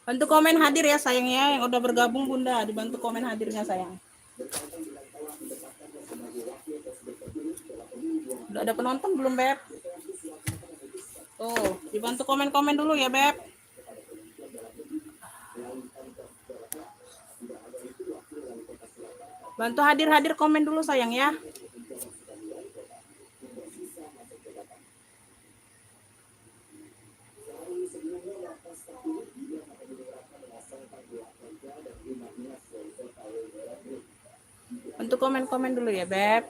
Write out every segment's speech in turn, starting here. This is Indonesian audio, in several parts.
Bantu komen hadir ya sayang ya, yang udah bergabung Bunda, dibantu komen hadirnya sayang. Udah ada penonton belum Beb? Tuh, dibantu komen-komen dulu ya Beb. Bantu hadir-hadir komen dulu sayang ya. Bantu komen-komen dulu ya Beb.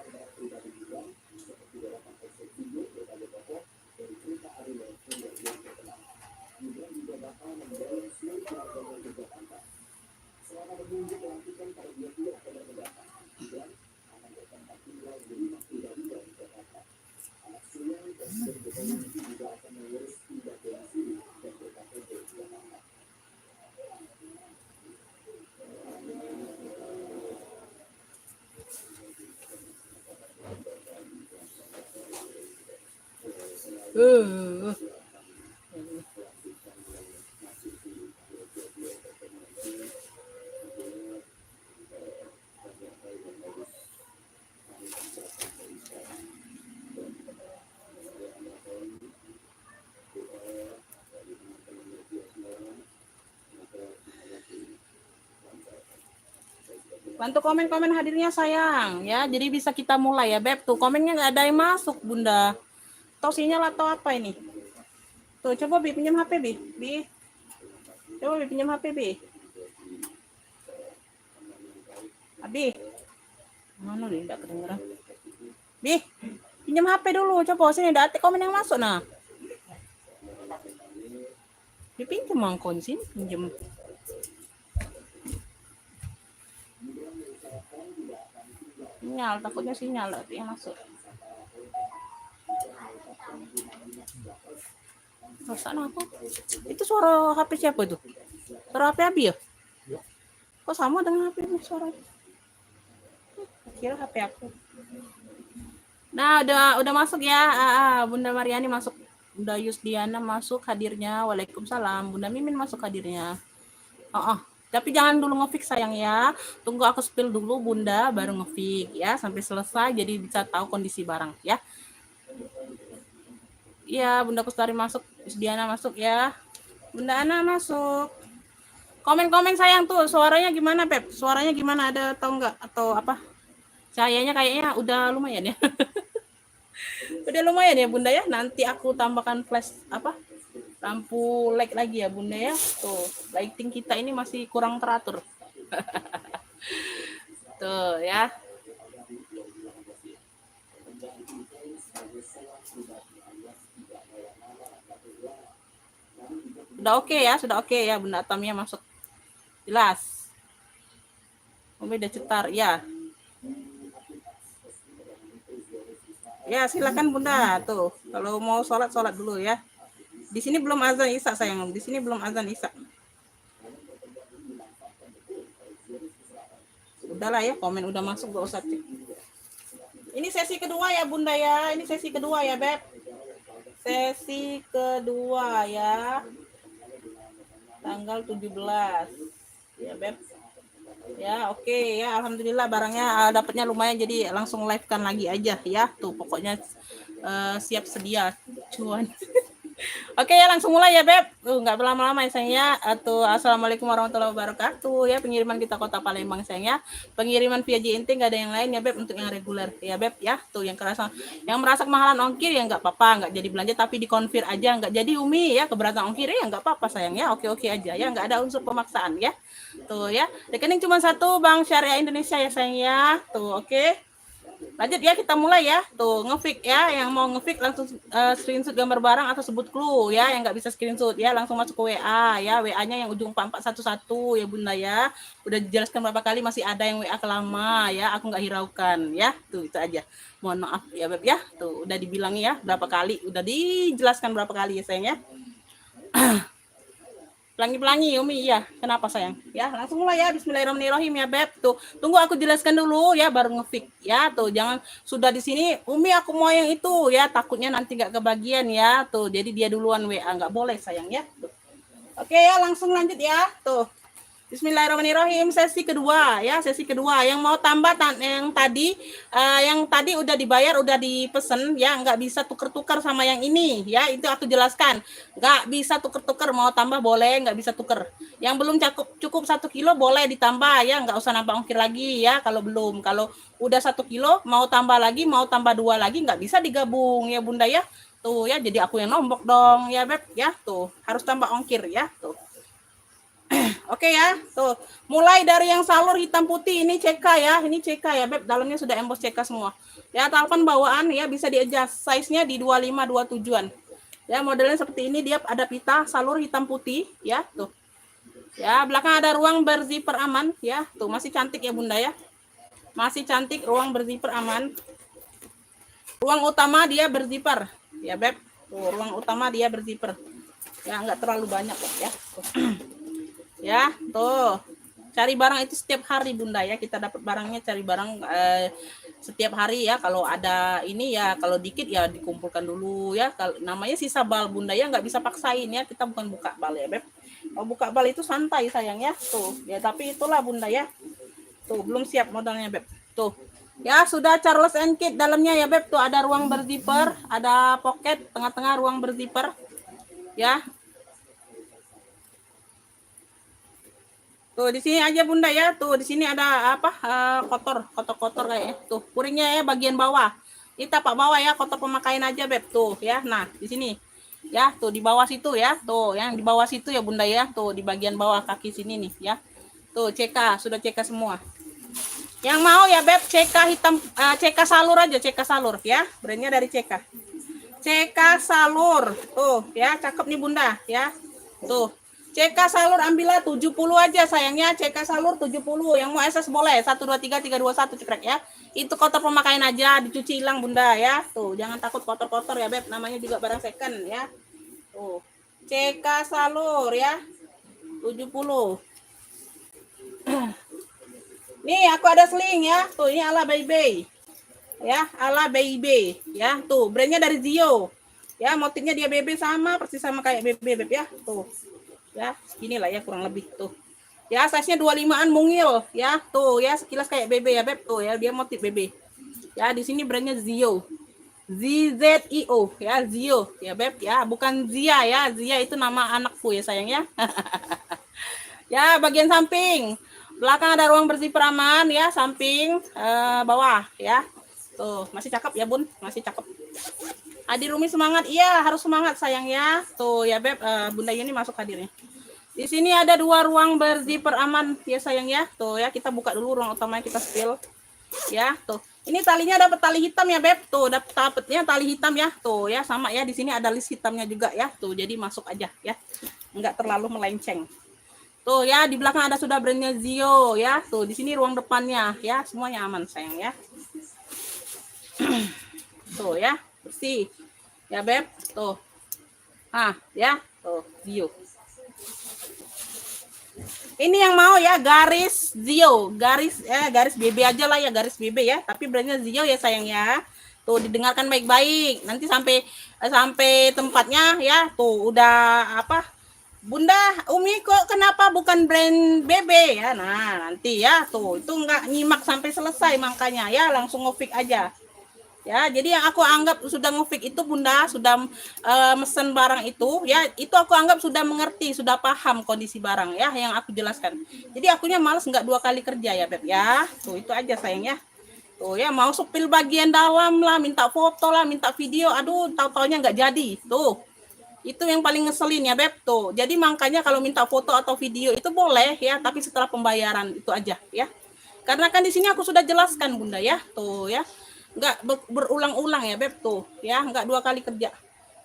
Bantu komen-komen hadirnya sayang ya, jadi bisa kita mulai ya Beb. Tuh komennya nggak ada yang masuk Bunda. Atau sinyal atau apa ini? Tuh coba Bi pinjam HP Bi. Coba Bi pinjam HP Bi. Abi. Mana nih enggak kedengeran. Bi, pinjam HP dulu. Coba sini ada komen yang masuk nah. Dipinjam mangkon sini pinjam. Sinyal, takutnya sinyal yang masuk. Rasanya apa? Itu suara HP siapa itu? Suara HP Abi ya? Kok sama dengan HP suara? Kira HP aku. Nah, udah masuk ya. Bunda Mariani masuk. Bunda Yusdiana masuk hadirnya. Waalaikumsalam. Bunda Mimin masuk hadirnya. Tapi jangan dulu ngefix sayang ya. Tunggu aku spill dulu Bunda baru ngefix ya sampai selesai jadi bisa tahu kondisi barang ya. Iya, Bunda Kustari masuk, Diana masuk ya. Bunda Ana masuk. Komen-komen sayang tuh, suaranya gimana Beb? Suaranya gimana, ada atau enggak atau apa? Cahayanya kayaknya udah lumayan ya. Udah lumayan ya Bunda ya. Nanti aku tambahkan flash apa? Lampu light lagi ya Bunda ya. Tuh, lighting kita ini masih kurang teratur. Tuh ya. Sudah oke ya, sudah oke ya Bunda Atamnya masuk. Jelas. Beda cetar ya. Ya, silakan Bunda. Tuh, kalau mau sholat dulu ya. Di sini belum azan Isya sayang. Di sini belum azan Isya. Udahlah ya, komen udah masuk gak usah cek. Ini sesi kedua ya Bunda ya. Ini sesi kedua ya Beb. Sesi kedua ya. Tanggal 17. Ya Beb. Ya oke ya, alhamdulillah barangnya dapatnya lumayan jadi langsung live kan lagi aja ya. Tuh pokoknya siap sedia cuan. Oke ya, langsung mulai ya Beb. Nggak berlama-lama ya sayang ya. Assalamualaikum warahmatullahi wabarakatuh ya. Pengiriman kita Kota Palembang sayang ya. Pengiriman via JNT nggak ada yang lain ya Beb, untuk yang reguler ya Beb ya. Tuh yang merasa kemahalan ongkir ya nggak apa-apa, nggak jadi belanja tapi dikonfir aja, nggak jadi Umi ya keberatan ongkir ya nggak apa-apa sayang ya. Oke aja ya, nggak ada unsur pemaksaan ya. Tuh ya. Rekening cuma satu, Bank Syariah Indonesia ya sayang ya. Tuh oke. Lanjut ya, kita mulai ya. Tuh ngefik ya, yang mau ngefik langsung screenshot gambar barang atau sebut clue ya. Yang nggak bisa screenshot ya langsung masuk ke WA ya. WA-nya yang ujung 4411 ya Bunda ya. Udah dijelaskan berapa kali, masih ada yang WA kelama ya. Aku nggak hiraukan ya. Tuh itu aja. Mohon maaf ya Beb ya. Tuh udah dibilang ya berapa kali, udah dijelaskan berapa kali ya sayang ya. Pelangi-pelangi Umi ya. Kenapa sayang? Ya, langsung mulai ya. Bismillahirrahmanirrahim ya Beb. Tuh, tunggu aku jelaskan dulu ya baru ngefik ya. Tuh, jangan sudah di sini Umi aku mau yang itu ya. Takutnya nanti nggak kebagian ya. Tuh, jadi dia duluan WA, nggak boleh sayang ya. Tuh. Oke ya, langsung lanjut ya. Tuh. Bismillahirrahmanirrahim, sesi kedua ya, sesi kedua. Yang mau tambah yang tadi udah dibayar, udah dipesen ya, nggak bisa tuker-tuker sama yang ini ya, itu aku jelaskan, nggak bisa tuker-tuker. Mau tambah boleh, nggak bisa tuker. Yang belum cukup 1 kilo boleh ditambah ya, nggak usah nambah ongkir lagi ya kalau belum. Kalau udah 1 kilo mau tambah lagi, mau tambah 2 lagi, nggak bisa digabung ya Bunda ya. Tuh ya, jadi aku yang nombok dong ya Beb ya. Tuh harus tambah ongkir ya. Tuh oke ya, tuh mulai dari yang salur hitam putih ini CK ya, ini CK ya Beb, dalamnya sudah emboss CK semua ya. Talpan bawaan ya bisa di-adjust size-nya di 25 27-an ya. Modelnya seperti ini, dia ada pita salur hitam putih ya. Tuh ya, belakang ada ruang berzipper aman ya. Tuh masih cantik ya Bunda ya, masih cantik, ruang berzipper aman. Ruang utama dia berzipper ya Beb. Tuh ruang utama dia berzipper ya, nggak terlalu banyak kok ya. Tuh. Ya tuh, cari barang itu setiap hari Bunda ya. Kita dapat barangnya, cari barang setiap hari ya. Kalau ada ini ya, kalau dikit ya dikumpulkan dulu ya. Kalau namanya sisa bal Bunda ya, nggak bisa paksain ya. Kita bukan buka bal ya Beb. Kalau buka bal itu santai sayang ya. Tuh ya, tapi itulah Bunda ya. Tuh belum siap modalnya Beb. Tuh ya, sudah Charles and Kit dalamnya ya Beb. Tuh ada ruang berzipper, ada pocket, tengah-tengah ruang berzipper ya. Tuh di sini aja Bunda ya. Tuh di sini ada apa? Kotor kayaknya. Tuh kuringnya ya bagian bawah. Ini tapak bawah ya, kotor pemakaian aja Beb. Tuh ya. Nah, di sini. Ya, tuh di bawah situ ya. Tuh, yang di bawah situ ya Bunda ya. Tuh di bagian bawah kaki sini nih ya. Tuh CK, sudah CK semua. Yang mau ya Beb, CK hitam, CK salur aja, CK salur ya. Brandnya dari CK. CK salur. Tuh ya, cakep nih Bunda ya. Tuh. CK salur ambillah 70 aja sayangnya. CK salur 70. Yang mau SS boleh 1 2 3 3 2 1 cekrek ya. Itu kotor pemakaian aja, dicuci hilang Bunda ya. Tuh, jangan takut kotor-kotor ya Beb, namanya juga barang second ya. Tuh. CK salur ya. 70. Nih, aku ada sling ya. Tuh, ini ala baby. Ya, ala baby ya. Tuh, brandnya dari Zio. Ya, motifnya dia BB sama, persis sama kayak BB Beb ya. Tuh. Ya, segini lah ya kurang lebih tuh. Ya, size-nya 25-an mungil ya. Tuh ya, sekilas kayak BB ya Beb. Tuh ya, dia motif BB. Ya, di sini brandnya Zio. ZZIO ya, Zio ya Beb ya, bukan Zia ya. Zia itu nama anakku ya sayang ya. Ya, bagian samping. Belakang ada ruang berzipper aman ya, samping bawah ya. Tuh, masih cakep ya Bun, masih cakep. Hadir Umi semangat, iya harus semangat sayang ya. Tuh ya Beb, Bunda Yuni masuk hadirnya. Di sini ada 2 ruang berzipper aman ya sayang ya. Tuh ya, kita buka dulu ruang utamanya, kita spill. Ya, tuh. Ini talinya dapat tali hitam ya Beb. Tuh, dapatnya tali hitam ya. Tuh ya, sama ya. Di sini ada list hitamnya juga ya. Tuh, jadi masuk aja ya. Enggak terlalu melenceng. Tuh ya, di belakang ada sudah brandnya Zio ya. Tuh, di sini ruang depannya ya. Semuanya aman sayang ya. Tuh ya, bersih. Ya Beb, tuh. Ah, ya. Tuh, Zio. Ini yang mau ya garis Zio, garis BB aja lah ya, garis BB ya, tapi brandnya Zio ya sayang ya. Tuh didengarkan baik-baik. Nanti sampai tempatnya ya. Tuh udah apa? Bunda, Umi kok kenapa bukan brand BB ya? Nah, nanti ya tuh itu nggak nyimak sampai selesai, makanya ya langsung ngefik aja. Ya, jadi yang aku anggap sudah ngefix itu Bunda, sudah mesen barang itu, ya itu aku anggap sudah mengerti, sudah paham kondisi barang ya yang aku jelaskan. Jadi akunya males nggak 2 kali kerja ya Beb ya. Tuh itu aja sayang ya. Tuh ya mau supil bagian dalam lah, minta foto lah, minta video, aduh tahu-taunya nggak jadi. Tuh. Itu yang paling ngeselin ya Beb tuh. Jadi makanya kalau minta foto atau video itu boleh ya, tapi setelah pembayaran itu aja ya. Karena kan di sini aku sudah jelaskan Bunda ya. Tuh ya. Nggak berulang-ulang ya Beb tuh ya, nggak 2 kali kerja.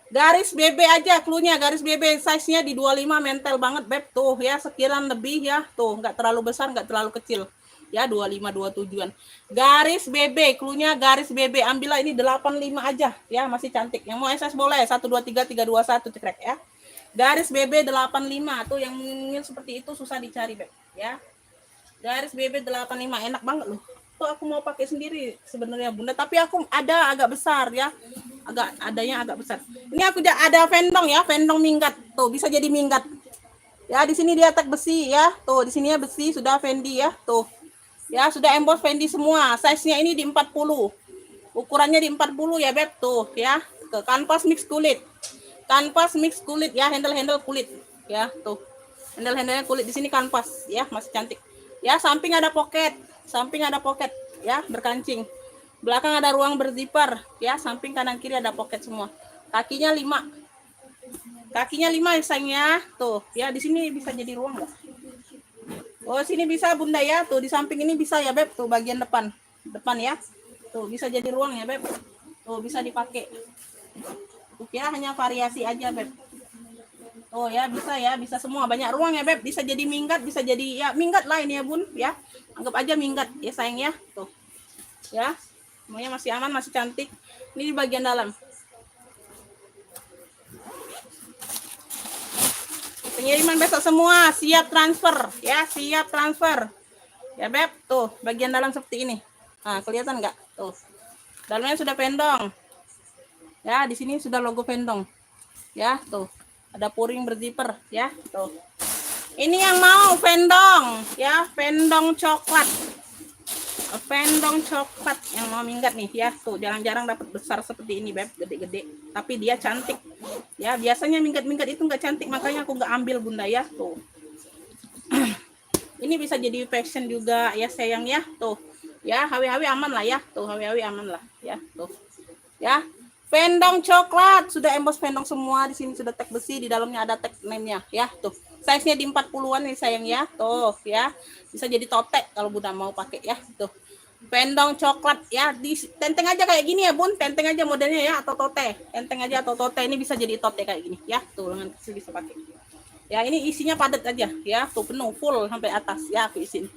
Garis BB aja cluenya, garis BB size-nya di 25 mentel banget Beb tuh ya, sekiran lebih ya tuh, nggak terlalu besar nggak terlalu kecil ya, 25 27-an. Garis BB cluenya, garis BB ambillah ini 85 aja ya, masih cantik. Yang mau SS boleh 123 321 cekrek ya. Garis BB 85 tuh yang seperti itu susah dicari Beb ya. Garis BB 85 enak banget loh. Tuh aku mau pakai sendiri sebenarnya Bunda, tapi aku ada agak besar ya. Adanya agak besar. Ini aku ada vendong ya, vendong minggat. Tuh bisa jadi minggat. Ya, di sini dia tag besi ya. Tuh di sini ya besi sudah Fendi ya. Tuh. Ya, sudah emboss Fendi semua. Size-nya ini di 40. Ukurannya di 40 ya, Beb. Tuh ya. Ke kanvas mix kulit. Kanvas mix kulit ya, handle-handle kulit ya, tuh. Handle-handlenya kulit, di sini kanvas ya, masih cantik. Ya, samping ada pocket. Samping ada pocket ya, berkancing. Belakang ada ruang berzipper ya, samping kanan kiri ada pocket semua. Kakinya 5. Kakinya 5 sayangnya. Tuh, ya di sini bisa jadi ruang enggak? Oh, sini bisa Bunda ya. Tuh di samping ini bisa ya, Beb. Tuh bagian depan. Depan ya. Tuh bisa jadi ruang ya, Beb. Tuh bisa dipakai. Tuh ya, hanya variasi aja, Beb. Oh ya, bisa semua, banyak ruang ya Beb, bisa jadi minggat, bisa jadi ya minggat lah ini ya Bun ya, anggap aja minggat ya sayang ya. Tuh ya, semuanya masih aman, masih cantik. Ini di bagian dalam. Pengiriman besok semua, siap transfer ya, siap transfer ya Beb. Tuh bagian dalam seperti ini. Nah kelihatan nggak? Tuh dalamnya sudah vendong ya, di sini sudah logo vendong ya. Tuh ada puring berzipper ya. Tuh ini yang mau vendong ya, vendong coklat, vendong coklat yang mau minggat nih ya. Tuh jarang-jarang dapat besar seperti ini Beb, gede-gede tapi dia cantik ya. Biasanya minggat-minggat itu nggak cantik, makanya aku nggak ambil Bunda ya. Tuh ini bisa jadi fashion juga ya sayang ya. Tuh ya, hawi-hawi aman lah ya. Tuh hawi-hawi aman lah ya. Tuh ya, vendong coklat, sudah emboss vendong semua. Di sini sudah tag besi, di dalamnya ada tag name-nya ya. Tuh size-nya di 40-an nih sayang ya. Tuh ya, bisa jadi tote kalau Bunda mau pakai ya. Tuh vendong coklat ya, di tenteng aja kayak gini ya Bun, tenteng aja modelnya ya, atau tote, tenteng aja atau tote. Ini bisa jadi tote kayak gini ya. Tuh lengan kecil bisa pakai ya. Ini isinya padat aja ya, tuh penuh full sampai atas ya aku isin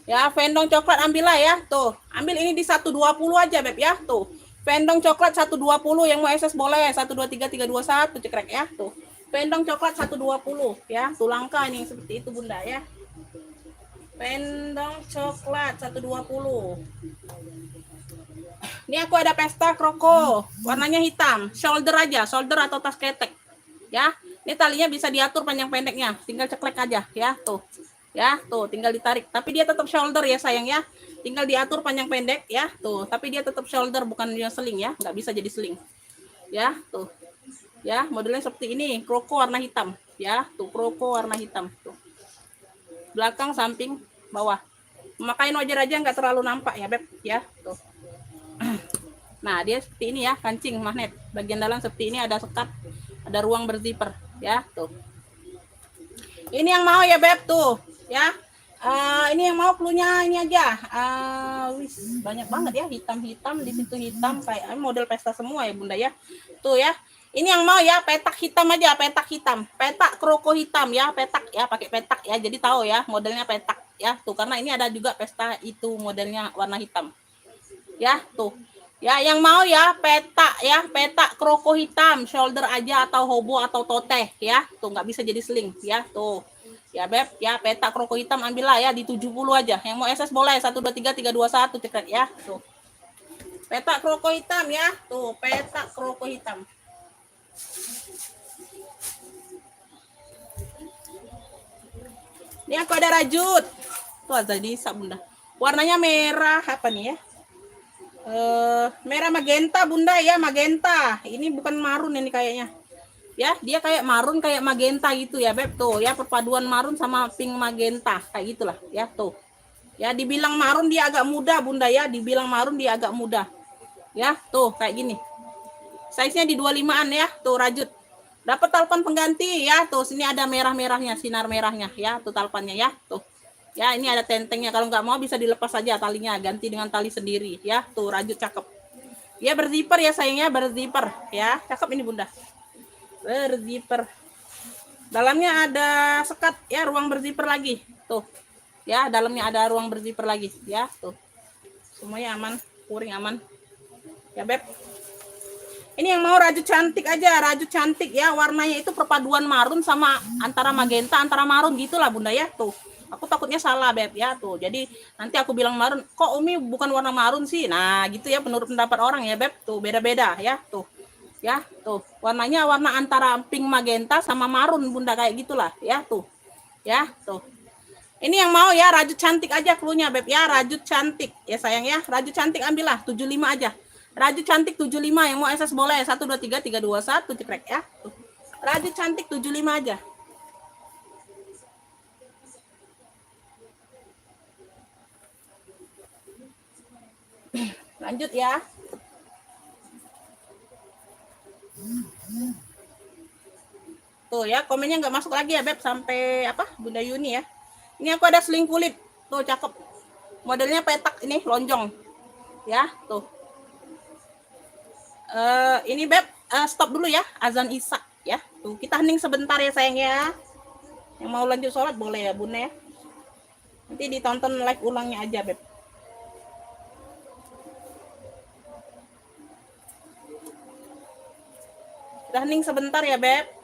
ya. Vendong coklat ambillah ya. Tuh ambil ini di 120 aja Beb ya. Tuh vendong coklat 120, yang mau SS boleh 123 321 cekrek ya. Tuh vendong coklat 120 ya. Tuh langka ini seperti itu Bunda ya. Vendong coklat 120. Ini aku ada pesta kroko, warnanya hitam, shoulder aja, shoulder atau tas ketek ya. Ini talinya bisa diatur panjang pendeknya, tinggal ceklek aja ya. Tuh ya, tuh tinggal ditarik, tapi dia tetap shoulder ya sayang ya. Tinggal diatur panjang pendek ya. Tuh tapi dia tetap shoulder, bukan dia sling ya, nggak bisa jadi sling ya. Tuh ya, modelnya seperti ini, kroko warna hitam ya. Tuh kroko warna hitam. Tuh belakang, samping, bawah, memakai wajar aja, nggak terlalu nampak ya Beb ya. Tuh nah dia seperti ini ya, kancing magnet, bagian dalam seperti ini, ada sekat, ada ruang berzipper ya. Tuh ini yang mau ya Beb. Tuh ya, ini yang mau cluenya ini aja. Wis banyak banget ya, hitam-hitam di situ, hitam kayak model pesta semua ya Bunda ya. Tuh ya, ini yang mau ya, petak hitam aja, petak hitam, petak kroko hitam ya, petak ya, pakai petak ya, jadi tahu ya modelnya petak ya. Tuh karena ini ada juga pesta itu modelnya warna hitam ya. Tuh ya, yang mau ya petak ya, petak kroko hitam, shoulder aja atau hobo atau tote ya. Tuh nggak bisa jadi sling ya. Tuh ya Beb ya, petak kroko hitam ambillah ya di 70 aja. Yang mau SS boleh 123 321 cekrek ya. Tuh petak kroko hitam ya. Tuh petak kroko hitam. Ini aku ada rajut. Tuh jadi bisa Bunda. Warnanya merah apa nih ya? Merah magenta bunda ya, magenta. Ini bukan marun ini kayaknya. Ya, dia kayak marun kayak magenta gitu ya beb, tuh ya, perpaduan marun sama pink magenta kayak gitulah ya, tuh ya. Dibilang marun dia agak muda bunda ya, dibilang marun dia agak muda ya, tuh kayak gini. Size nya di 25an ya, tuh rajut. Dapat talpan pengganti ya, tuh sini ada merah-merahnya, sinar merahnya ya, tuh talpannya ya, tuh ya. Ini ada tentengnya, kalau nggak mau bisa dilepas saja talinya, ganti dengan tali sendiri ya, tuh rajut cakep ya. Berzipper ya sayangnya, berzipper ya, cakep ini bunda, berzipper. Dalamnya ada sekat ya, ruang berzipper lagi tuh ya. Dalamnya ada ruang berzipper lagi ya, tuh semuanya aman, kuring aman ya beb. Ini yang mau rajut cantik aja, rajut cantik ya. Warnanya itu perpaduan marun sama antara magenta antara marun gitulah bunda ya, tuh. Aku takutnya salah beb ya, tuh. Jadi nanti aku bilang marun, kok Umi bukan warna marun sih? Nah gitu ya, menurut pendapat orang ya beb, tuh beda-beda ya, tuh ya, tuh warnanya warna antara pink magenta sama marun bunda, kayak gitulah ya, tuh ya, tuh. Ini yang mau ya rajut cantik aja klunya beb ya, rajut cantik ya sayang ya, rajut cantik ambillah 75 aja. Rajut cantik 75, yang mau SS boleh 123 321 cekrek ya. Tuh. Rajut cantik 75 aja. Lanjut ya. Tuh ya, komennya nggak masuk lagi ya beb sampai apa Bunda Yuni ya. Ini aku ada seling kulit. Tuh cakep. Modelnya petak ini lonjong. Ya, tuh. Ini beb, stop dulu ya, azan Isya ya. Tuh, kita hening sebentar ya sayang ya. Yang mau lanjut sholat boleh ya bunda ya. Nanti ditonton live ulangnya aja beb. Udah hening sebentar ya beb.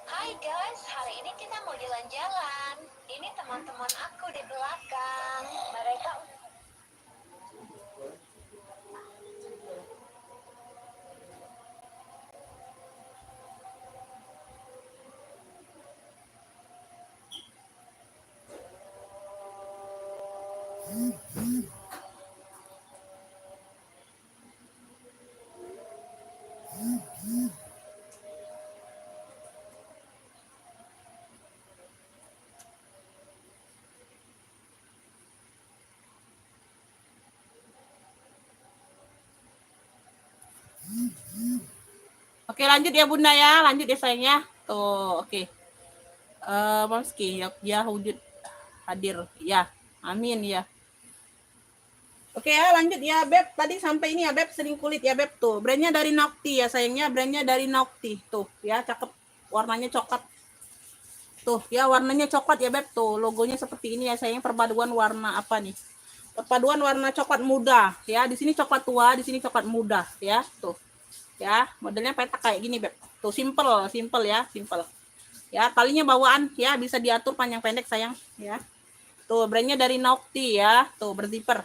Hai guys, hari ini kita mau jalan-jalan. Ini teman-teman aku di belakang. Mereka Oke, lanjut ya Bunda ya, lanjut ya sayangnya. Tuh, oke. Mamski, ya wujud hadir. Ya, amin ya. Oke ya, lanjut ya Beb. Tadi sampai ini ya Beb, sering kulit ya Beb tuh. Brandnya dari Nocti ya sayangnya, brandnya dari Nocti. Tuh ya, cakep. Warnanya coklat. Tuh ya, warnanya coklat ya Beb tuh. Logonya seperti ini ya sayang, perpaduan warna apa nih? Perpaduan warna coklat muda ya. Di sini coklat tua, di sini coklat muda ya. Tuh. Ya, modelnya petak kayak gini Beb. Tuh simple ya, simple. Ya, talinya bawaan ya, bisa diatur panjang pendek sayang ya. Tuh, brandnya dari Nocti ya. Tuh, berzipper.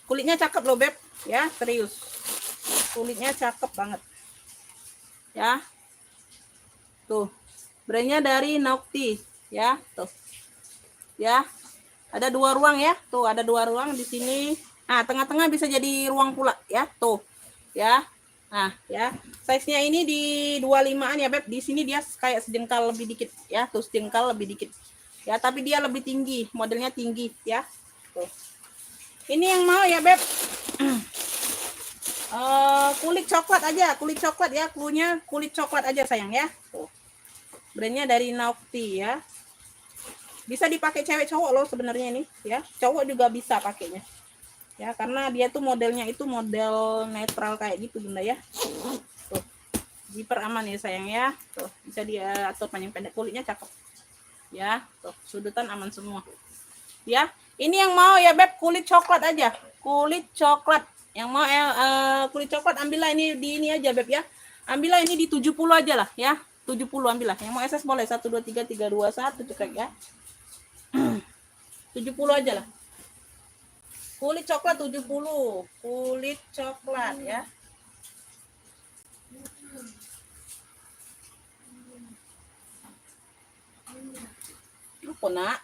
Kulitnya cakep loh Beb ya, serius. Kulitnya cakep banget. Ya. Tuh. Brandnya dari Nocti ya, tuh. Ya. Ada 2 ruang ya. Tuh, ada 2 ruang di sini. Nah, tengah-tengah bisa jadi ruang pula ya, tuh. Ya. Nah, ya. Size-nya ini di 25-an ya Beb. Di sini dia kayak sejengkal lebih dikit ya, tuh sejengkal lebih dikit. Ya, tapi dia lebih tinggi, modelnya tinggi ya. Tuh. Ini yang mau ya Beb. Kulit coklat aja, kulit coklat ya, cluenya kulit coklat aja sayang ya. Tuh. Brandnya dari Nocti ya. Bisa dipakai cewek cowok loh sebenarnya ini ya. Cowok juga bisa pakainya. Ya, karena dia tuh modelnya itu model netral kayak gitu Bunda ya. Tuh. Zipper aman ya sayang ya. Tuh, bisa dia atur panjang pendek, kulitnya cakep. Ya, tuh, sudutan aman semua. Ya, ini yang mau ya Beb, kulit coklat aja. Kulit coklat. Yang mau kulit coklat ambillah ini di ini aja Beb ya. Ambillah ini di 70 aja lah ya. 70 ambillah. Yang mau SS boleh 1 2 3 3 2 1 cekrek ya. 70 aja lah. Kulit coklat 70. Kulit coklat ya. Apa nak?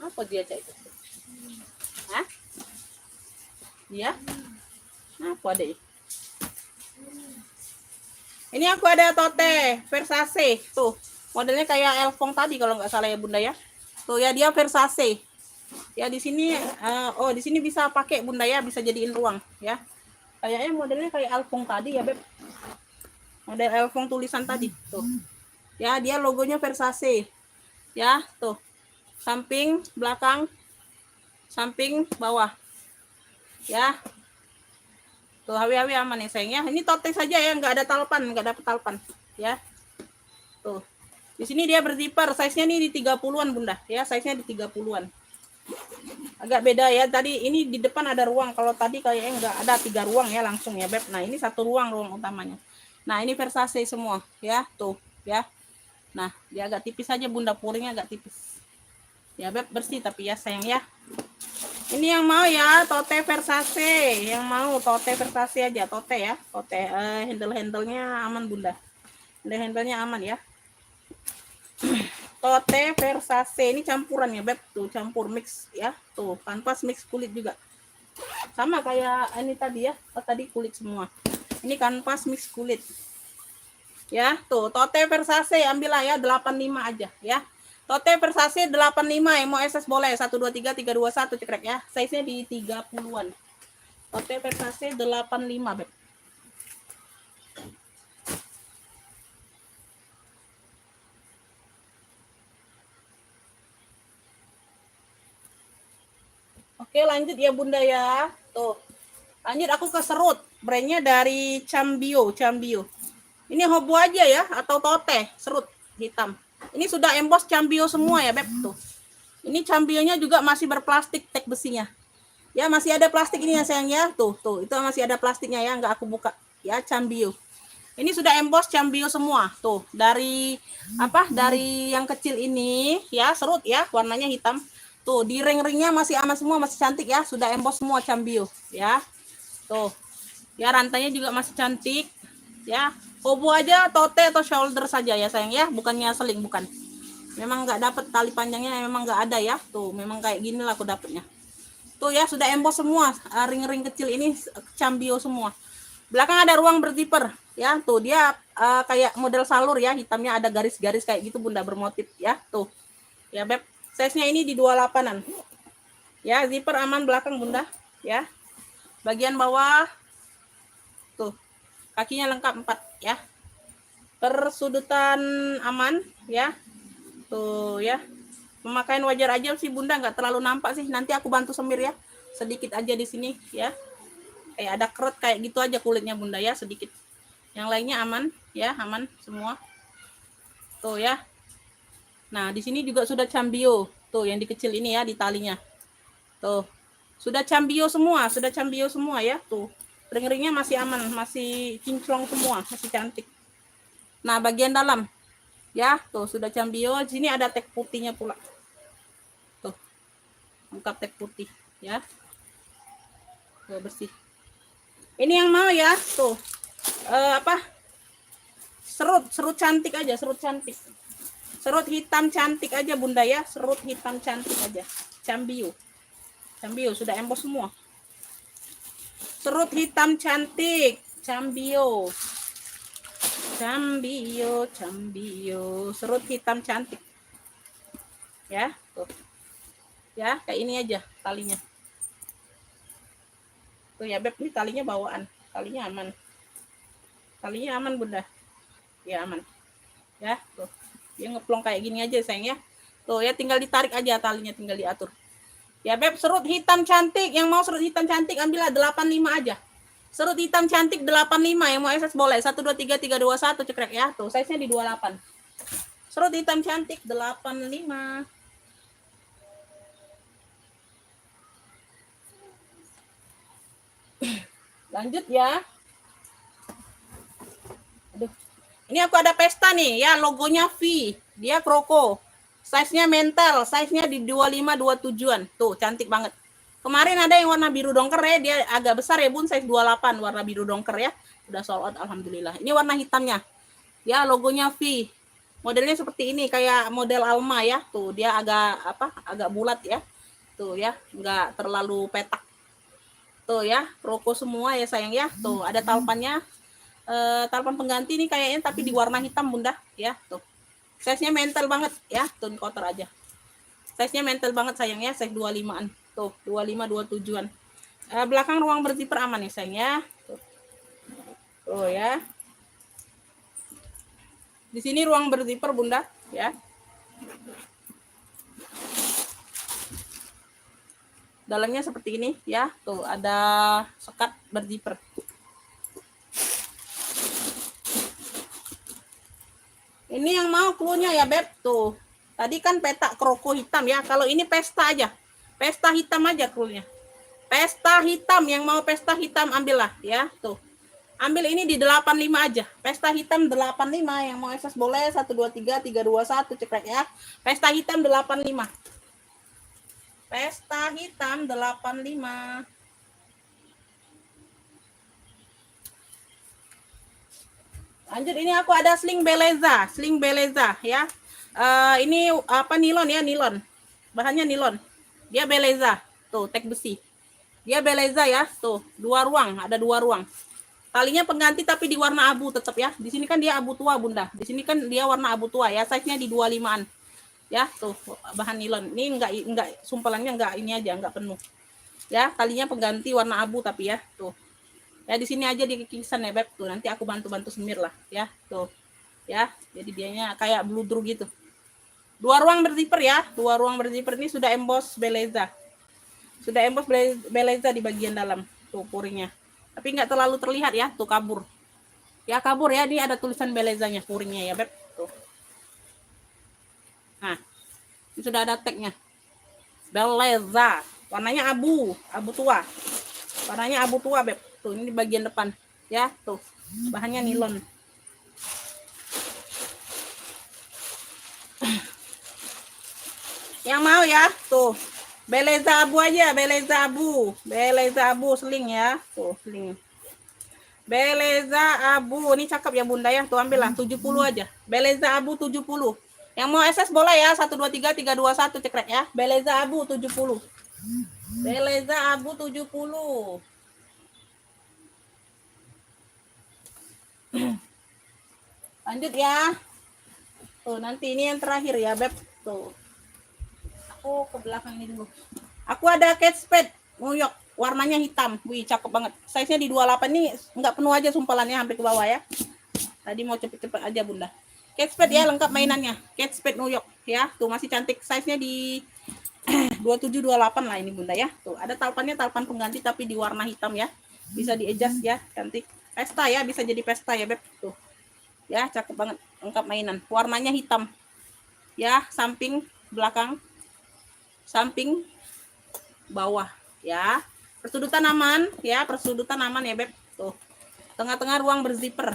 Apa dia cak itu? Hah? Dia? Apa deh? Ini aku ada tote Versace tuh. Modelnya kayak Elfong tadi kalau nggak salah ya Bunda ya. Tuh ya, dia Versace. Ya di sini di sini bisa pakai Bunda ya, bisa jadiin ruang ya. Kayaknya modelnya kayak Elfong tadi ya Beb. Model Elfong tulisan tadi tuh. Ya, dia logonya Versace. Ya, tuh. Samping, belakang, samping, bawah. Ya. Tuh, hawi-hawi aman ya sayang ya. Ini tote saja ya, nggak ada talpan, nggak ada talpan. Ya. Tuh. Di sini dia berzipper, size-nya nih di 30-an Bunda. Ya, size-nya di 30-an. Agak beda ya. Tadi ini di depan ada ruang. Kalau tadi kayaknya nggak ada 3 ruang ya langsung ya Beb. Nah, ini 1 ruang utamanya. Nah, ini Versace semua ya. Tuh, ya. Nah, dia agak tipis aja Bunda, puringnya agak tipis. Ya Beb, bersih tapi ya sayang ya. Ini yang mau ya, tote Versace. Yang mau tote Versace aja, tote ya. Tote handle-handlenya aman Bunda. Handle-handlenya aman ya. Tote Versace ini campuran ya Beb, tuh campur mix ya. Tuh, kanvas mix kulit juga. Sama kayak ini tadi ya. Tadi kulit semua. Ini kanvas mix kulit. Ya, tuh tote Versace ambillah ya 85 aja ya. Tote Versace 85 yang mau SS boleh 1 2 3 3 2 1 cekrek ya. Size-nya di 30-an. Tote Versace 85 Beb. Oke, lanjut ya Bunda ya. Tuh. Lanjut aku ke serut. Brandnya dari Cambio. Ini hobo aja ya atau tote serut hitam. Ini sudah emboss Cambio semua ya Beb tuh. Ini Cambionya juga masih berplastik tag besinya. Ya, masih ada plastik ini ya sayang ya. Tuh, itu masih ada plastiknya ya, nggak aku buka. Ya, Cambio. Ini sudah emboss Cambio semua. Tuh, dari Dari yang kecil ini ya, serut ya, warnanya hitam. Tuh, di ring-ringnya masih aman semua, masih cantik ya. Sudah emboss semua Cambio ya. Tuh. Ya, rantainya juga masih cantik. Ya, hobo aja tote atau shoulder saja ya sayang ya, bukannya seling, bukan. Memang nggak dapet tali panjangnya, memang nggak ada ya. Tuh, memang kayak gini lah aku dapetnya. Tuh ya, sudah emboss semua. Ring-ring kecil ini Cambio semua. Belakang ada ruang berzipper ya. Tuh dia kayak model salur ya, hitamnya ada garis-garis kayak gitu Bunda, bermotif ya. Tuh. Ya Beb, size-nya ini di 28-an. Ya, zipper aman belakang Bunda ya. Bagian bawah tuh Kakinya lengkap 4 ya. Persudutan aman ya. Tuh ya. Pemakaian wajar aja sih Bunda, nggak terlalu nampak sih. Nanti aku bantu semir ya. Sedikit aja di sini ya. Kayak ada keret kayak gitu aja kulitnya Bunda ya, sedikit. Yang lainnya aman ya, aman semua. Tuh ya. Nah, di sini juga sudah cambio. Tuh yang di kecil ini ya, di talinya. Tuh. Sudah cambio semua ya. Tuh. Ring-ringnya masih aman, masih kinclong semua, masih cantik. Nah, bagian dalam ya, tuh sudah cambio. Di sini ada tek putihnya pula. Tuh. Lengkap tek putih ya. Tuh bersih. Ini yang mau ya, tuh. Apa? Serut cantik aja, serut cantik. Serut hitam cantik aja Bunda ya, serut hitam cantik aja. Cambio. Cambio sudah embos semua. Serut hitam cantik, cambio. Cambio, serut hitam cantik. Ya, tuh. Ya, kayak ini aja talinya. Tuh ya Beb, ini talinya bawaan. Talinya aman. Talinya aman Bunda. Ya aman. Ya, tuh. Dia ngeplong kayak gini aja sayang ya. Tuh ya, tinggal ditarik aja talinya, tinggal diatur. Ya Beb, serut hitam cantik. Yang mau serut hitam cantik ambillah 85 aja. Serut hitam cantik 85. Yang mau SS boleh. 1 2 3 3 2 1 cekrek ya. Tuh, size-nya di 28. Serut hitam cantik 85. Lanjut ya. Aduh. Ini aku ada pesta nih ya, logonya V. Dia kroko. Size-nya mental, size-nya di 25 27-an. Tuh, cantik banget. Kemarin ada yang warna biru dongker ya, dia agak besar ya Bun, size 28 warna biru dongker ya. Udah sold out alhamdulillah. Ini warna hitamnya. Ya, logonya V. Modelnya seperti ini, kayak model Alma ya. Tuh, dia agak bulat ya. Tuh ya, enggak terlalu petak. Tuh ya, kroko semua ya sayang ya. Tuh, ada talpannya. Talpan pengganti ini kayaknya tapi di warna hitam Bunda ya. Tuh. Size-nya mental banget ya. Tuh, kotor aja. Size-nya mental banget sayang ya, size 25-an. Tuh, 25 27-an. Belakang ruang berzipper aman ya sayang ya. Tuh ya. Di sini ruang berzipper Bunda ya. Dalamnya seperti ini ya. Tuh, ada sekat berzipper. Ini yang mau clue-nya ya Beb. Tuh. Tadi kan petak kroko hitam ya. Kalau ini pesta aja. Pesta hitam aja clue-nya. Pesta hitam, yang mau pesta hitam ambillah ya. Tuh. Ambil ini di 85 aja. Pesta hitam 85, yang mau SS boleh 1 2 3 3 2 1 cekrek ya. Pesta hitam 85. Pesta hitam 85. Lanjut, ini aku ada sling Beleza ya. Ini apa, nilon ya, nilon. Bahannya nilon. Dia Beleza. Tuh, tek besi. Dia Beleza ya. Tuh, 2 ruang, ada 2 ruang. Talinya pengganti tapi di warna abu tetap ya. Di sini kan dia abu tua Bunda. Di sini kan dia warna abu tua ya. Size-nya di 25-an. Ya, tuh bahan nilon. Ini enggak sumpelannya enggak ini aja, enggak penuh. Ya, talinya pengganti warna abu tapi ya. Tuh. Ya, di sini aja di kikisan ya Beb. Tuh, nanti aku bantu semir lah ya. Tuh. Ya, jadi dianya kayak bludru gitu. 2 ruang berzipper ya. 2 ruang berzipper ini sudah emboss Beleza. Sudah emboss Beleza di bagian dalam. Tuh puringnya. Tapi nggak terlalu terlihat ya. Tuh kabur. Ya kabur ya. Ini ada tulisan Belezanya puringnya ya Beb. Tuh. Nah. Ini sudah ada tagnya. Beleza. Warnanya abu tua. Warnanya abu tua Beb. Tuh, ini di bagian depan ya. Tuh, bahannya nilon. Yang mau ya, tuh Beleza abu aja, Beleza abu sling ya. Tuh, sling Beleza abu, ini cakep ya Bunda ya. Tuh, ambillah 70 aja. Beleza abu 70. Yang mau SS boleh ya, 1 2 3 3 2 1 cekrek ya. Beleza abu 70. Beleza abu 70. Lanjut ya. Tuh, nanti ini yang terakhir ya Beb. Tuh, aku ke belakang ini dulu. Aku ada Kate Spade New York. warnanya hitam. Wih, cakep banget. Size-nya di 28 nih nggak penuh aja sumpalannya sampai ke bawah ya. Tadi mau cepet-cepet aja Bunda. Kate Spade ya, lengkap mainannya. Kate Spade New York ya. Tuh masih cantik. Size-nya di 27 28 lah ini Bunda ya. Tuh, ada talpannya, talpan pengganti tapi di warna hitam ya. Bisa di-adjust ya, cantik. Pesta ya, bisa jadi pesta ya, Beb. Tuh. Ya, cakep banget. Lengkap mainan. Warnanya hitam. Ya, samping, belakang, samping, bawah ya. Persudutan aman ya, persudutan aman ya Beb. Tuh. Tengah-tengah ruang berzipper.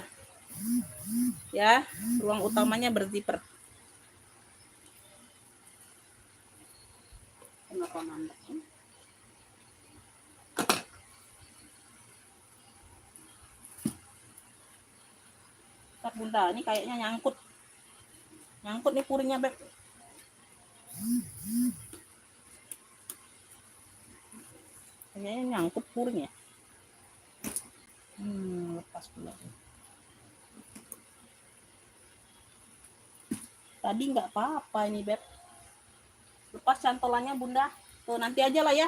Ya, ruang utamanya berzipper. Kenapa mandek? Ntar Bunda, ini kayaknya nyangkut. Nyangkut nih puringnya Beb. Kayaknya nyangkut puringnya. Lepas pula. Tadi nggak apa-apa ini Beb. Lepas cantolannya Bunda. Tuh nanti aja lah ya.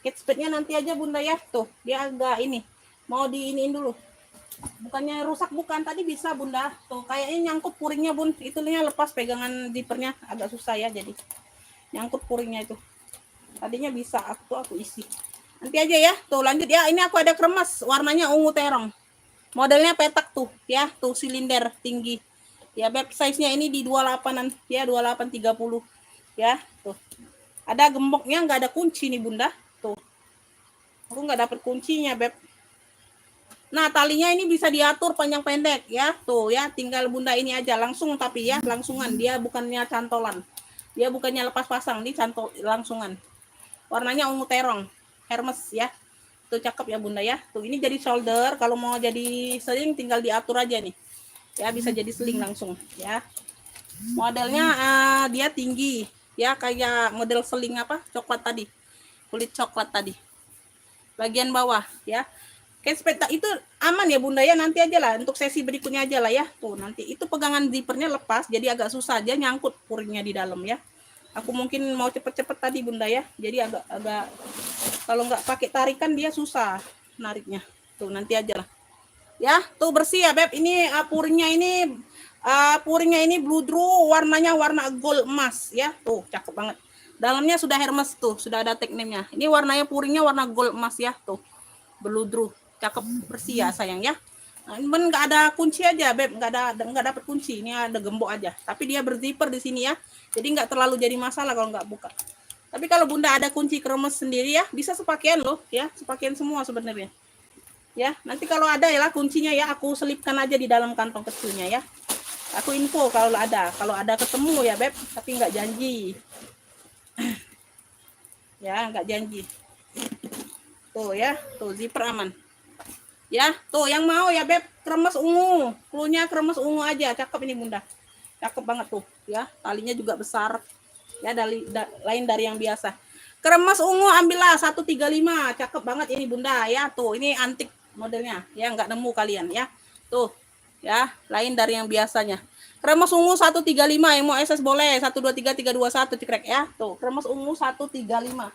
Kate Spade-nya nanti aja Bunda ya. Tuh dia agak ini. Mau diiniin dulu. Bukannya rusak bukan. Tadi bisa Bunda. Tuh kayaknya nyangkut puringnya Bun. Itunya lepas pegangan zippernya. Agak susah ya jadi. Nyangkut puringnya itu. Tadinya bisa. Aku isi. Nanti aja ya. Tuh lanjut ya. Ini aku ada kremes. Warnanya ungu terong. Modelnya petak tuh. Ya tuh silinder tinggi. Ya Beb, size-nya ini di 28-an ya, 28 30 ya. Tuh. Ada gemboknya, nggak ada kunci nih Bunda. Tuh. Aku nggak dapet kuncinya Beb. Nah, talinya ini bisa diatur panjang pendek ya. Tuh ya, tinggal Bunda ini aja langsung tapi ya, langsungan. Dia bukannya cantolan. Dia bukannya lepas pasang, ini cantol langsungan. Warnanya ungu terong. Hermes ya. Tuh cakep ya Bunda ya. Tuh ini jadi shoulder, kalau mau jadi sling tinggal diatur aja nih. Ya bisa jadi sling langsung ya. Modelnya dia tinggi ya, kayak model sling apa coklat tadi, kulit coklat tadi bagian bawah ya. Kate Spade itu aman ya Bunda ya, nanti aja lah untuk sesi berikutnya aja lah ya. Tuh nanti itu pegangan zippernya lepas jadi agak susah, dia nyangkut puringnya di dalam ya. Aku mungkin mau cepet-cepet tadi Bunda ya, jadi agak kalau nggak pakai tarikan dia susah nariknya. Tuh nanti aja lah ya. Tuh bersih ya Beb. Ini puringnya ini blue drew, warnanya warna gold emas ya. Tuh cakep banget. Dalamnya sudah Hermes tuh, sudah ada tag name-nya. Ini warnanya puringnya warna gold emas ya. Tuh blue drew, cakep, bersih ya sayang ya. Nah, ini nggak ada kunci aja Beb, nggak dapet kunci. Ini ada gembok aja. Tapi dia berzipper di sini ya. Jadi nggak terlalu jadi masalah kalau nggak buka. Tapi kalau Bunda ada kunci kremes sendiri ya, bisa sepakaian loh ya, sepakaian semua sebenarnya. Ya, nanti kalau ada ya lah kuncinya ya, aku selipkan aja di dalam kantong kecilnya ya. Aku info kalau ada ketemu ya Beb, tapi nggak janji. Ya, nggak janji. Tuh ya, tuh zipper aman. Ya, tuh yang mau ya Beb, kremes ungu. Cluenya kremes ungu aja, cakep ini Bunda. Cakep banget tuh ya, talinya juga besar. Ya, lain dari yang biasa. Kremes ungu ambillah 135, cakep banget ini Bunda ya. Tuh, ini antik modelnya ya, nggak nemu kalian ya. Tuh ya, lain dari yang biasanya. Kremes ungu 135, yang mau SS boleh 123 321 cekrek ya. Tuh kremes ungu 135,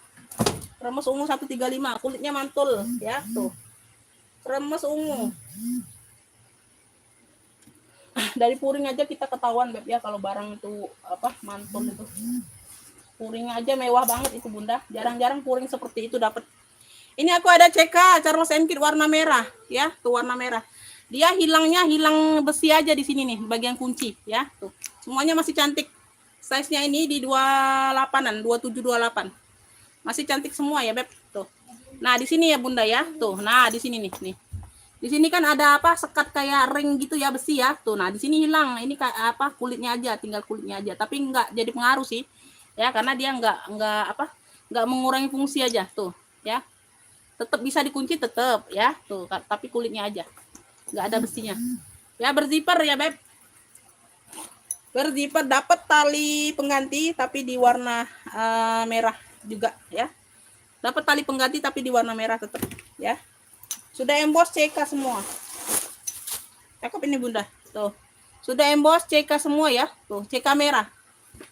kremes ungu 135, kulitnya mantul ya. Tuh kremes ungu. Dari puring aja kita ketahuan Beb ya, kalau barang itu apa mantul itu. Puringnya aja mewah banget itu Bunda, jarang-jarang puring seperti itu dapat. Ini aku ada CK Charles & Keith warna merah ya, tuh warna merah. Dia hilang besi aja di sini nih, bagian kunci ya. Tuh. Semuanya masih cantik. Size-nya ini di 28-an, 27 28. Masih cantik semua ya, Beb. Tuh. Nah, di sini ya Bunda ya. Tuh. Nah, di sini nih. Di sini kan ada apa? Sekat kayak ring gitu ya, besi ya. Tuh. Nah, di sini hilang. Ini kayak apa? Kulitnya aja, tinggal kulitnya aja. Tapi enggak jadi pengaruh sih. Ya, karena dia enggak mengurangi fungsi aja. Tuh, ya. Tetap bisa dikunci tetap ya. Tuh, tapi kulitnya aja. Nggak ada besinya. Ya, berzipper ya, Beb. Berzipper, dapat tali pengganti tapi di warna merah juga ya. Dapat tali pengganti tapi di warna merah tetap ya. Sudah emboss CK semua. Cakep ini Bunda. Tuh. Sudah emboss CK semua ya. Tuh, CK merah.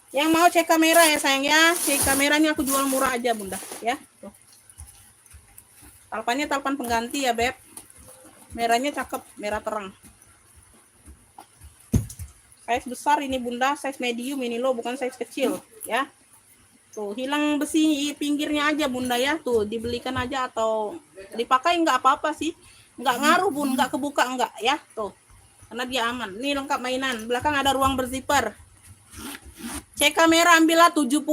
Yang mau CK merah ya sayang ya. CK merahnya aku jual murah aja Bunda ya. Tuh. Talpannya talpan pengganti ya, Beb. Merahnya cakep, merah terang. Size besar ini Bunda, size medium ini loh, bukan size kecil ya. Tuh, hilang besi pinggirnya aja Bunda ya. Tuh, dibelikan aja atau dipakai nggak apa-apa sih. Nggak ngaruh Bun, nggak kebuka nggak ya. Tuh, karena dia aman. Ini lengkap mainan. Belakang ada ruang berzipper. Cek kamera ambillah 70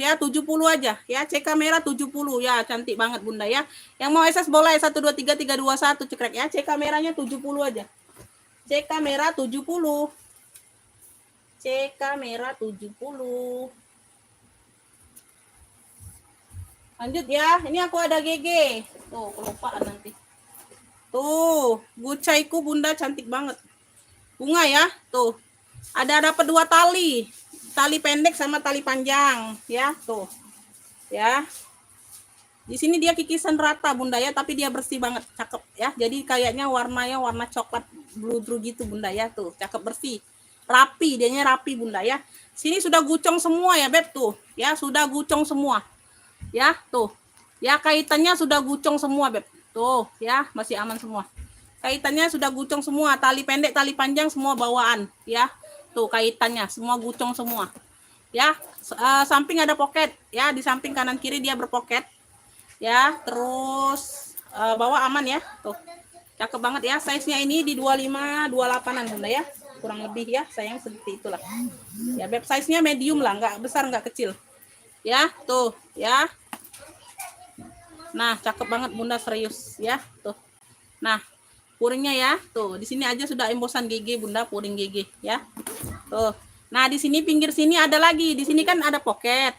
ya, 70 aja ya. Cek kamera 70 ya, cantik banget Bunda ya. Yang mau SS boleh 123321 cekrek ya. Cek kameranya 70 aja. Cek kamera 70. Cek kamera 70. Lanjut ya. Ini aku ada GG. Tuh, kelupaan nanti. Tuh, gucaiku Bunda cantik banget. Bunga ya. Tuh. Ada dapat 2 tali. Tali pendek sama tali panjang ya. Tuh. Ya. Di sini dia kikisan rata Bunda ya, tapi dia bersih banget, cakep ya. Jadi kayaknya warnanya warna coklat blue gitu Bunda ya. Tuh, cakep bersih. Rapi, dianya rapi Bunda ya. Sini sudah gucong semua ya, Beb tuh. Ya, sudah gucong semua. Ya, tuh. Ya, kaitannya sudah gucong semua, Beb. Tuh, ya, masih aman semua. Kaitannya sudah gucong semua, tali pendek, tali panjang semua bawaan, ya. Tuh, kaitannya semua gucong semua. Ya, samping ada pocket, ya, di samping kanan kiri dia berpoket. Ya, terus bawah aman ya. Tuh. Cakep banget ya. Size-nya ini di 25 28-an Bunda ya. Kurang lebih ya, sayang seperti itulah. Ya, Beb, size-nya medium lah, nggak besar nggak kecil. Ya, tuh, ya. Nah, cakep banget Bunda, serius ya. Tuh. Nah, puringnya ya. Tuh, di sini aja sudah embosan GG Bunda, puring GG ya. Tuh. Nah, di sini pinggir sini ada lagi. Di sini kan ada pocket.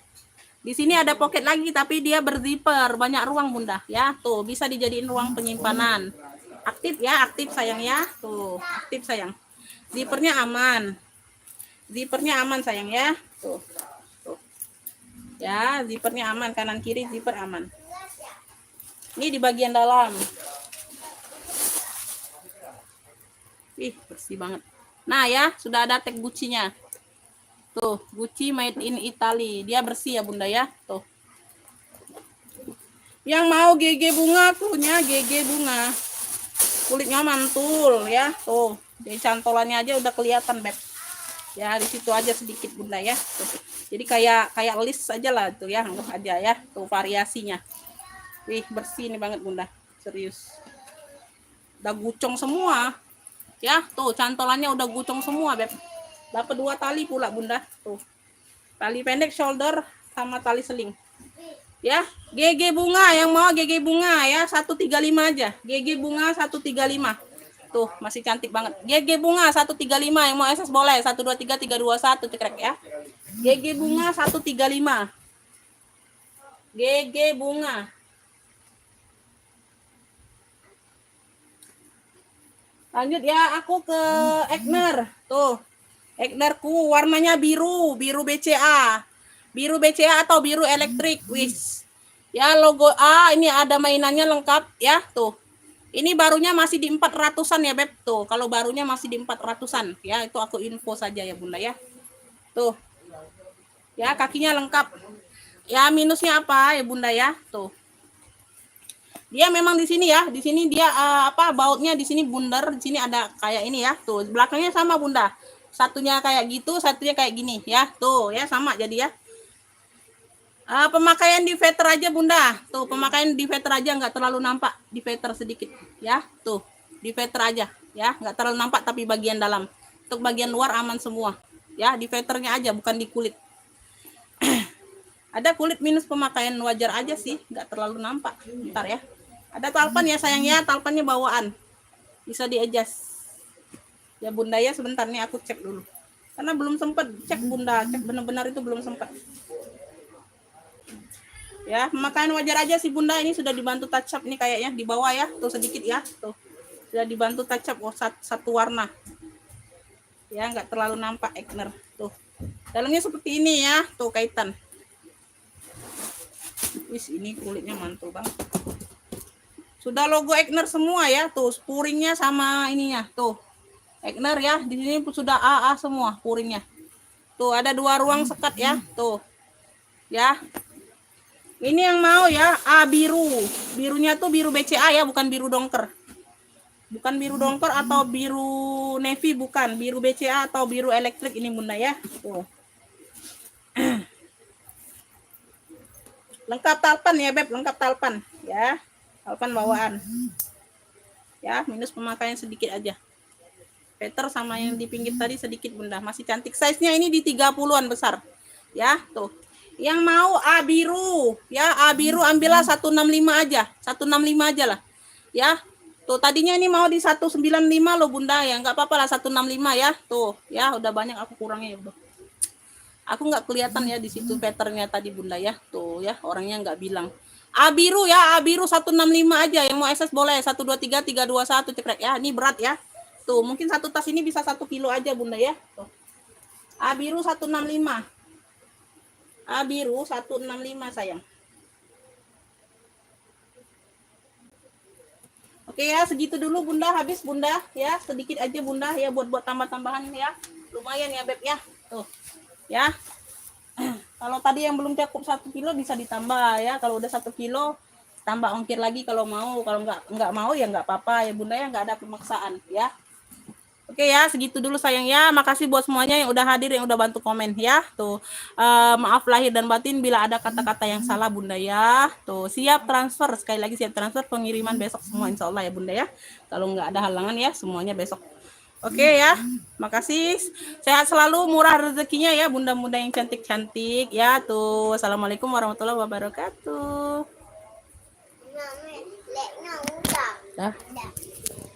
Di sini ada pocket lagi tapi dia berzipper, banyak ruang Bunda ya. Tuh, bisa dijadiin ruang penyimpanan. Aktif ya, aktif sayang ya. Tuh, aktif sayang. Zippernya aman. Zippernya aman sayang ya. Tuh. Tuh. Ya, zippernya aman, kanan kiri zipper aman. Ini di bagian dalam. Ih, bersih banget. Nah ya, sudah ada tag Gucci-nya. Tuh, Gucci made in Italy. Dia bersih ya Bunda ya. Tuh. Yang mau GG bunga punya GG bunga. Kulitnya mantul ya. Tuh, dari cantolannya aja udah kelihatan, Beb. Ya, di situ aja sedikit Bunda ya. Tuh. Jadi kayak list aja lah tuh ya, anggap aja ya. Tuh variasinya. Wih, bersih nih banget Bunda. Serius. Udah gucong semua. Ya, tuh cantolannya udah gucong semua, Beb. Dapat 2 tali pula Bunda. Tuh. Tali pendek shoulder sama tali seling. Ya, GG bunga yang mau GG bunga ya 135 aja. GG bunga 135. Tuh, masih cantik banget. GG bunga 135 yang mau SS boleh 123321 cekrek ya. GG bunga 135. GG bunga. Lanjut ya, aku ke Egner. Tuh. Egnerku warnanya biru, biru BCA. Biru BCA atau biru elektrik, wis. Ya, logo A ini ada mainannya lengkap ya, tuh. Ini barunya masih di 400-an ya, Beb. Tuh, kalau barunya masih di 400-an. Ya, itu aku info saja ya, Bunda ya. Tuh. Ya, kakinya lengkap. Ya, minusnya apa ya, Bunda ya? Tuh. Dia memang di sini ya, di sini dia bautnya di sini bundar, di sini ada kayak ini ya, tuh belakangnya sama Bunda, satunya kayak gitu, satunya kayak gini ya, tuh ya sama jadi ya. Pemakaian di veter aja Bunda, tuh pemakaian di veter aja nggak terlalu nampak, di veter sedikit ya, tuh di veter aja ya, nggak terlalu nampak tapi bagian dalam, untuk bagian luar aman semua ya, di veternya aja bukan di kulit. Ada kulit minus pemakaian wajar aja sih, nggak terlalu nampak, ntar ya. Ada talpan ya sayang ya, talpannya bawaan. Bisa di-adjust. Ya Bunda ya, sebentar nih aku cek dulu. Karena belum sempat cek Bunda, cek benar-benar itu belum sempat. Ya, pemakaian wajar aja sih Bunda, ini sudah dibantu touch up nih kayaknya di bawah ya, tuh sedikit ya, tuh. Sudah dibantu touch up satu warna. Ya, nggak terlalu nampak Egner, tuh. Dalamnya seperti ini ya, tuh kaitan. Wis, ini kulitnya mantul banget. Sudah logo Egner semua ya, tuh puringnya sama ininya, tuh Egner ya, di sini sudah AA semua puringnya. Tuh ada 2 ruang sekat ya, tuh ya. Ini yang mau ya, A biru. Birunya tuh biru BCA ya, bukan biru dongker. Bukan biru dongker atau biru navy, bukan. Biru BCA atau biru elektrik ini Bunda ya. Tuh. Lengkap talpan ya Beb, lengkap talpan ya. Talpan bawaan. Ya, minus pemakaian sedikit aja. Peter sama yang di pinggir tadi sedikit Bunda, masih cantik. Size-nya ini di 30-an besar. Ya, tuh. Yang mau A biru, ya A biru ambillah 165 aja. 165 aja lah. Ya. Tuh tadinya ini mau di 195 loh Bunda ya, nggak apa-apa lah 165 ya. Tuh, ya udah banyak aku kurangnya ya, Bro. Aku nggak kelihatan ya di situ patternnya tadi Bunda ya. Tuh ya, orangnya nggak bilang. A biru ya, A biru 165 aja. Yang mau SS boleh 123 321 cekrek ya. Ini berat ya. Tuh, mungkin satu tas ini bisa 1 kilo aja Bunda ya. Tuh. A biru 165. A biru 165 sayang. Oke ya, segitu dulu Bunda, habis Bunda ya, sedikit aja Bunda ya buat tambah-tambahan ya. Lumayan ya Beb ya. Tuh. Ya. Kalau tadi yang belum cukup 1 kilo bisa ditambah ya. Kalau udah 1 kilo tambah ongkir lagi kalau mau. Kalau nggak mau ya nggak apa-apa ya Bunda ya, nggak ada pemaksaan ya. Oke ya, segitu dulu sayang ya. Makasih buat semuanya yang udah hadir, yang udah bantu komen ya. Tuh, maaf lahir dan batin bila ada kata-kata yang salah Bunda ya. Tuh, siap transfer. Sekali lagi siap transfer, pengiriman besok semua insya Allah ya Bunda ya. Kalau nggak ada halangan ya, semuanya besok. Oke ya, makasih. Sehat selalu, murah rezekinya ya Bunda-bunda yang cantik-cantik ya. Tuh, assalamualaikum warahmatullahi wabarakatuh. Dah.